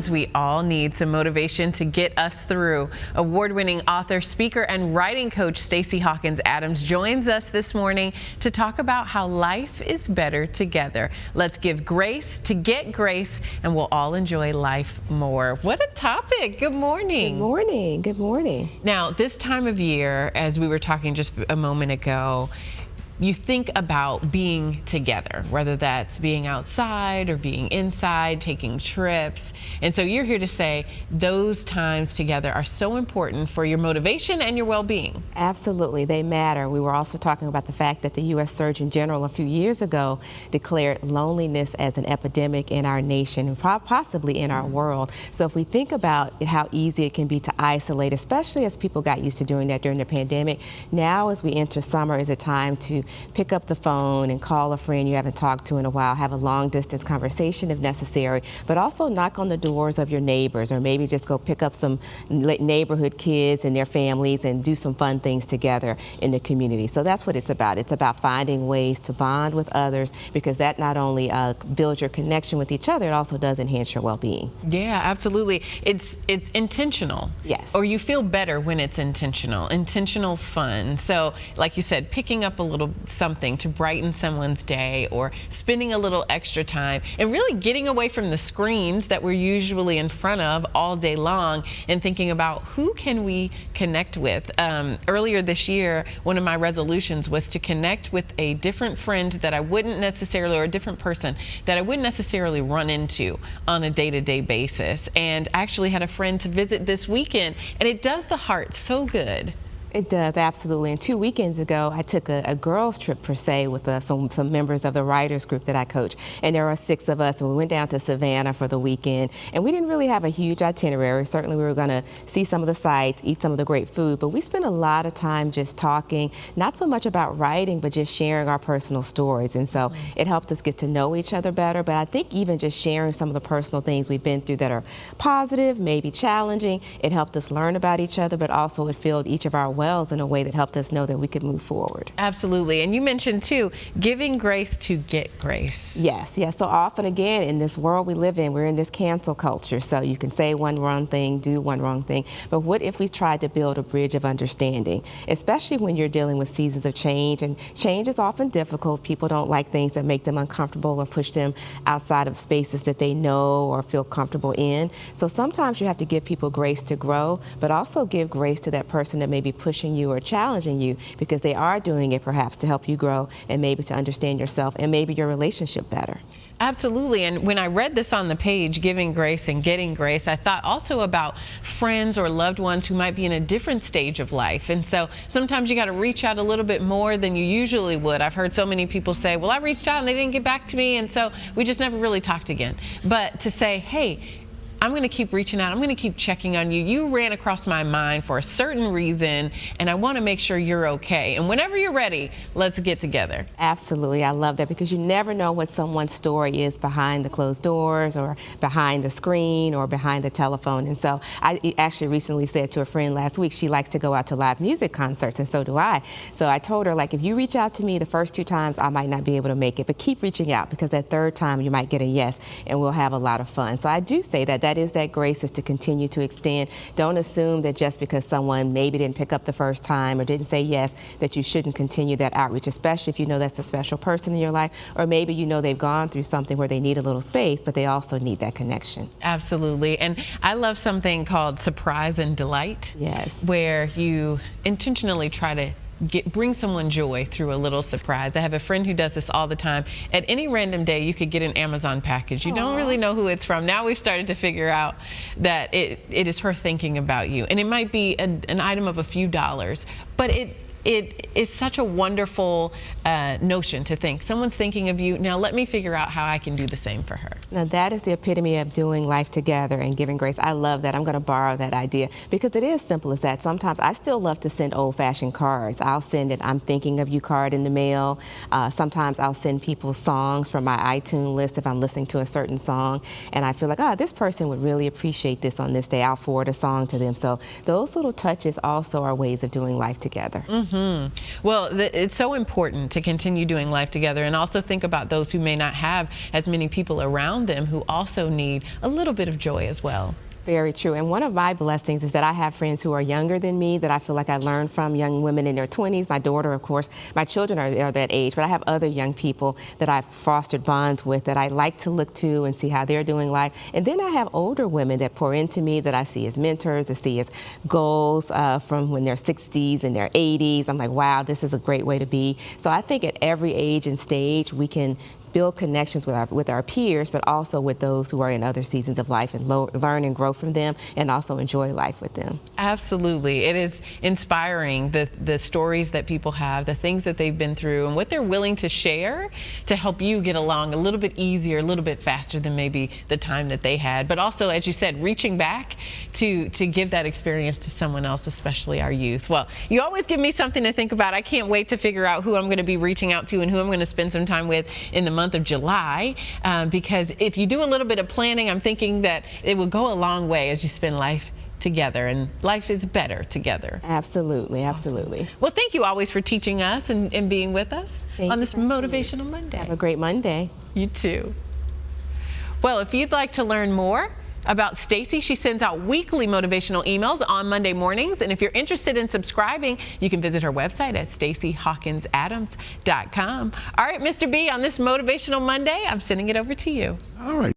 Sometimes we all need some motivation to get us through. Award-winning author, speaker, and writing coach Stacy Hawkins Adams joins us this morning to talk about how life is better together. Let's give grace to get grace, and we'll all enjoy life more. What a topic. Good morning. Good morning. Good morning. Now, this time of year, as we were talking just a moment ago, you think about being together, whether that's being outside or being inside, taking trips. And so you're here to say those times together are so important for your motivation and your well-being. Absolutely, they matter. We were also talking about the fact that the U.S. Surgeon General a few years ago declared loneliness as an epidemic in our nation and possibly in our world. So if we think about how easy it can be to isolate, especially as people got used to doing that during the pandemic, now as we enter summer is a time to pick up the phone and call a friend you haven't talked to in a while, have a long distance conversation if necessary, but also knock on the doors of your neighbors, or maybe just go pick up some neighborhood kids and their families and do some fun things together in the community. So that's what it's about. It's about finding ways to bond with others, because that not only builds your connection with each other, it also does enhance your well-being. Yeah, absolutely. It's intentional. Yes. Or you feel better when it's intentional fun. So like you said, picking up a little something to brighten someone's day, or spending a little extra time, and really getting away from the screens that we're usually in front of all day long, and thinking about who can we connect with. Earlier this year, one of my resolutions was to connect with a different friend that I wouldn't necessarily, or a different person that I wouldn't necessarily run into on a day-to-day basis. And I actually had a friend to visit this weekend, and it does the heart so good. It does, absolutely. And 2 weekends ago, I took a girls' trip, per se, with some members of the writers group that I coach. And there are 6 of us, and we went down to Savannah for the weekend. And we didn't really have a huge itinerary. Certainly, we were going to see some of the sights, eat some of the great food. But we spent a lot of time just talking, not so much about writing, but just sharing our personal stories. And so it helped us get to know each other better. But I think even just sharing some of the personal things we've been through that are positive, maybe challenging, it helped us learn about each other, but also it filled each of our wells in a way that helped us know that we could move forward. Absolutely. And you mentioned too, giving grace to get grace. Yes, yes. So often, again, in this world we live in, we're in this cancel culture. So you can say one wrong thing, do one wrong thing. But what if we tried to build a bridge of understanding, especially when you're dealing with seasons of change? And change is often difficult. People don't like things that make them uncomfortable or push them outside of spaces that they know or feel comfortable in. So sometimes you have to give people grace to grow, but also give grace to that person that may be pushing you or challenging you, because they are doing it perhaps to help you grow and maybe to understand yourself and maybe your relationship better. Absolutely. And when I read this on the page, giving grace and getting grace, I thought also about friends or loved ones who might be in a different stage of life. And so sometimes you got to reach out a little bit more than you usually would. I've heard so many people say, well, I reached out and they didn't get back to me, and so we just never really talked again. But to say, hey, I'm going to keep reaching out. I'm going to keep checking on you. You ran across my mind for a certain reason, and I want to make sure you're okay. And whenever you're ready, let's get together. Absolutely. I love that, because you never know what someone's story is behind the closed doors, or behind the screen, or behind the telephone. And so I actually recently said to a friend last week, she likes to go out to live music concerts, and so do I. So I told her, like, if you reach out to me the first 2 times, I might not be able to make it, but keep reaching out, because that 3rd time you might get a yes, and we'll have a lot of fun. So I do say that is that grace, is to continue to extend. Don't assume that just because someone maybe didn't pick up the first time or didn't say yes, that you shouldn't continue that outreach, especially if you know that's a special person in your life, or maybe you know they've gone through something where they need a little space, but they also need that connection. Absolutely. And I love something called surprise and delight. Yes. Where you intentionally try to bring someone joy through a little surprise. I have a friend who does this all the time. At any random day, you could get an Amazon package. You don't really know who it's from. Now we've started to figure out that it is her thinking about you. And it might be an item of a few dollars, but it is such a wonderful notion to think, someone's thinking of you, now let me figure out how I can do the same for her. Now that is the epitome of doing life together and giving grace. I love that. I'm going to borrow that idea, because it is simple as that. Sometimes I still love to send old-fashioned cards. I'll send an I'm thinking of you card in the mail. Sometimes I'll send people songs from my iTunes list if I'm listening to a certain song, and I feel like, this person would really appreciate this on this day. I'll forward a song to them. So those little touches also are ways of doing life together. Mm-hmm. Well, it's so important to continue doing life together, and also think about those who may not have as many people around them who also need a little bit of joy as well. Very true. And one of my blessings is that I have friends who are younger than me that I feel like I learned from, young women in their 20s. My daughter, of course, my children are that age, but I have other young people that I've fostered bonds with that I like to look to and see how they're doing life. And then I have older women that pour into me that I see as mentors, that see as goals from when they're 60s and their 80s. I'm like, wow, this is a great way to be. So I think at every age and stage we can build connections with our peers, but also with those who are in other seasons of life, and learn and grow from them, and also enjoy life with them. Absolutely. It is inspiring, the stories that people have, the things that they've been through, and what they're willing to share to help you get along a little bit easier, a little bit faster than maybe the time that they had. But also, as you said, reaching back to give that experience to someone else, especially our youth. Well, you always give me something to think about. I can't wait to figure out who I'm going to be reaching out to and who I'm going to spend some time with in the month of July, because if you do a little bit of planning, I'm thinking that it will go a long way as you spend life together, and life is better together. Absolutely, absolutely. Awesome. Well, thank you always for teaching us and being with us on this Motivational Monday. Have a great Monday. You too. Well, if you'd like to learn more about Stacy, she sends out weekly motivational emails on Monday mornings, and if you're interested in subscribing, you can visit her website at stacyhawkinsadams.com. All right, Mr. B, on this Motivational Monday, I'm sending it over to you. All right.